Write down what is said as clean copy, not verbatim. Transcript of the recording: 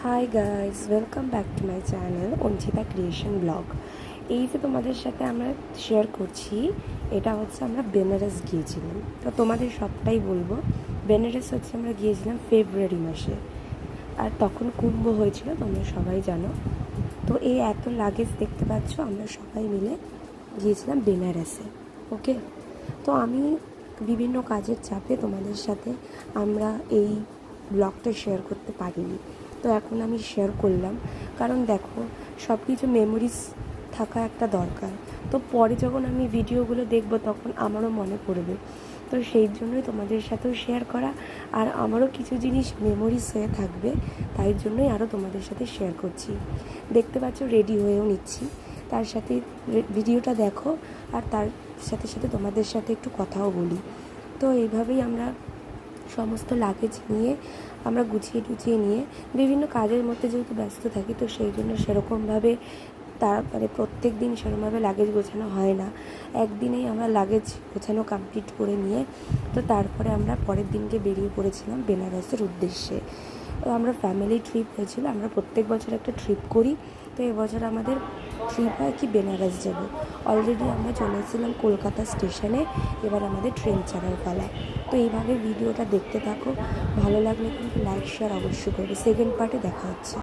High guys, welcome back to my channel Anchita creation blog. এই যে তোমাদের সাথে আমরা শেয়ার করছি, এটা হচ্ছে আমরা বেনারস গিয়েছিলাম। তো তোমাদের সবটাই বলবো। বেনারস হচ্ছে আমরা গিয়েছিলাম ফেব্রুয়ারি মাসে, আর তখন কুম্ভ হয়েছিল, তোমরা সবাই জানো। তো এই এত লাগেজ দেখতে পাচ্ছ, আমরা সবাই মিলে গিয়েছিলাম বেনারসে। ওকে, তো আমি বিভিন্ন কাজের চাপে তোমাদের সাথে আমরা এই ব্লগটা শেয়ার করতে পারিনি। তো এখন আমি শেয়ার করলাম, কারণ দেখো, সব কিছু মেমোরিজ থাকা একটা দরকার। তো পরে যখন আমি ভিডিওগুলো দেখব তখন আমারও মনে পড়বে। তো সেই জন্যই তোমাদের সাথেও শেয়ার করা, আর আমারও কিছু জিনিস মেমোরিজ হয়ে থাকবে, তাই জন্যই আরও তোমাদের সাথে শেয়ার করছি। দেখতে পাচ্ছ রেডি হয়েও নিচ্ছি, তার সাথে ভিডিওটা দেখো, আর তার সাথে সাথে তোমাদের সাথে একটু কথাও বলি। তো এইভাবেই আমরা সমস্ত লাগেজ নিয়ে আমরা গুছিয়ে টুছিয়ে নিয়ে বিভিন্ন কাজের মধ্যে যেহেতু ব্যস্ত থাকি, তো সেই জন্য সেরকমভাবে তারপরে প্রত্যেক দিন সেরকমভাবে লাগেজ গোছানো হয় না। একদিনেই আমরা লাগেজ গোছানো কমপ্লিট করে নিয়ে তো তারপরে আমরা পরের দিনকে বেরিয়ে পড়েছিলাম বেনারসের উদ্দেশ্যে। তো আমরা ফ্যামিলি ট্রিপ হয়েছিল, আমরা প্রত্যেক বছর একটা ট্রিপ করি। তো এবছর আমাদের ট্রিপ হয় কি বেনারস যাব। অলরেডি আমরা চলে এসেছিলাম কলকাতা স্টেশনে, এবার আমাদের ট্রেন ছাড়ার পালা। তো এইভাবে ভিডিওটা দেখতে থাকো, ভালো লাগলে কিন্তু লাইক শেয়ার অবশ্যই করবে। সেকেন্ড পার্টে দেখা হচ্ছে।